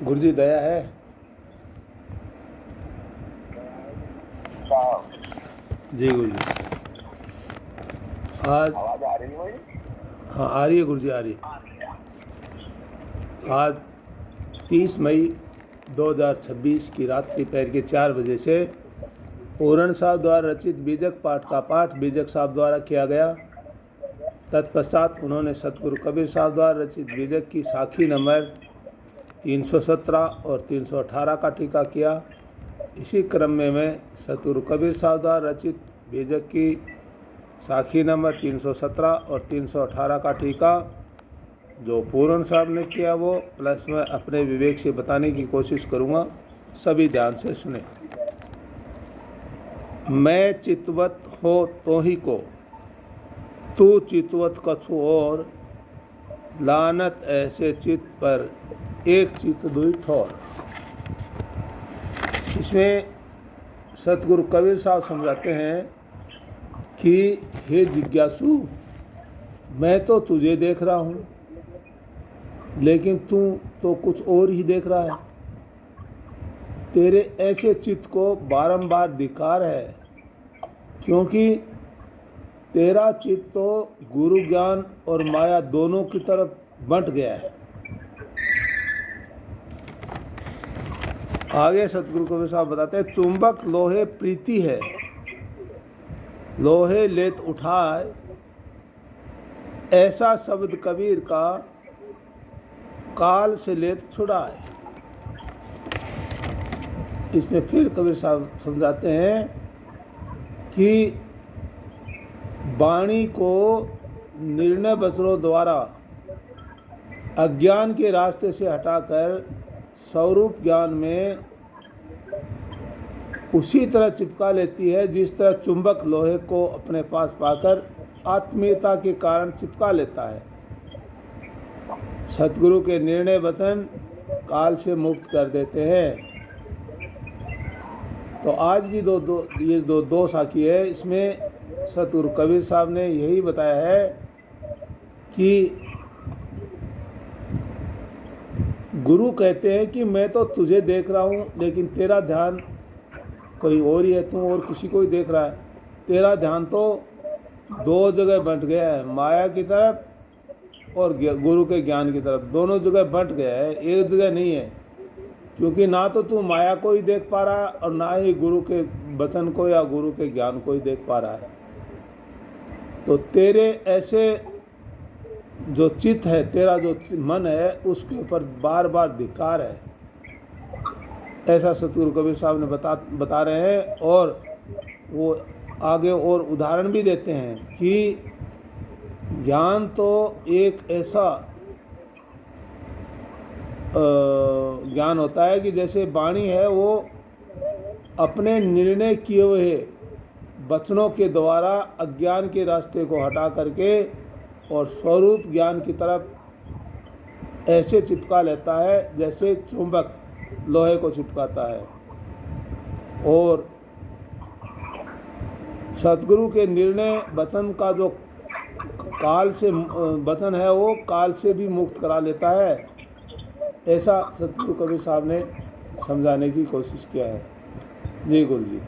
गुरु जी दया है। जी गुरु जी। आज आवाज आ रही है? हाँ आ रही है गुरु जी, आ रही है। आज 30 मई 2026 की रात दोपहर के 4 बजे से पूरण साहब द्वारा रचित बीजक पाठ का पाठ बीजक साहब द्वारा किया गया। तत्पश्चात उन्होंने सतगुरु कबीर साहब द्वारा रचित बीजक की साखी नंबर 317 और 318 का टीका किया। इसी क्रम में मैं सतगुरु कबीर साहब द्वारा रचित बीजक की साखी नंबर 317 और 318 का टीका जो पूरण साहब ने किया वो प्लस मैं अपने विवेक से बताने की कोशिश करूँगा। सभी ध्यान से सुने। मैं चितवत हो तो ही को, तू चितवत कछु और, लानत ऐसे चित पर एक चित दुई ठोर। इसमें सतगुरु कबीर साहब समझाते हैं कि हे जिज्ञासु, मैं तो तुझे देख रहा हूँ लेकिन तू तो कुछ और ही देख रहा है। तेरे ऐसे चित्त को बारंबार धिक्कार है, क्योंकि तेरा चित्त तो गुरु ज्ञान और माया दोनों की तरफ बंट गया है। आगे सतगुरु कबीर साहब बताते हैं, चुंबक लोहे प्रीति है, लोहे लेत उठाए, ऐसा शब्द कबीर का काल से लेत छुड़ाए। इसमें फिर कबीर साहब समझाते हैं कि वाणी को निर्णय वचनों द्वारा अज्ञान के रास्ते से हटाकर स्वरूप ज्ञान में उसी तरह चिपका लेती है जिस तरह चुंबक लोहे को अपने पास पाकर आत्मीयता के कारण चिपका लेता है। सतगुरु के निर्णय वचन काल से मुक्त कर देते हैं। तो आज की ये दो साखी है, इसमें सतगुरु कबीर साहब ने यही बताया है कि गुरु कहते हैं कि मैं तो तुझे देख रहा हूँ लेकिन तेरा ध्यान कोई और ही है, तू और किसी को ही देख रहा है। तेरा ध्यान तो दो जगह बंट गया है, माया की तरफ और गुरु के ज्ञान की तरफ। दोनों जगह बंट गया है, एक जगह नहीं है। क्योंकि ना तो तू माया को ही देख पा रहा है और ना ही गुरु के वचन को या गुरु के ज्ञान को ही देख पा रहा है। तो तेरे ऐसे जो चित्त है, तेरा जो मन है, उसके ऊपर बार बार धिक्कार है, ऐसा सतगुरु कबीर साहब ने बता रहे हैं। और वो आगे और उदाहरण भी देते हैं कि ज्ञान तो एक ऐसा ज्ञान होता है कि जैसे वाणी है वो अपने निर्णय किए हुए वचनों के द्वारा अज्ञान के रास्ते को हटा करके और स्वरूप ज्ञान की तरफ ऐसे चिपका लेता है जैसे चुंबक लोहे को चिपकाता है। और सतगुरु के निर्णय वचन का जो काल से वचन है वो काल से भी मुक्त करा लेता है। ऐसा सतगुरु कबीर साहब ने समझाने की कोशिश किया है। जी गुरु जी।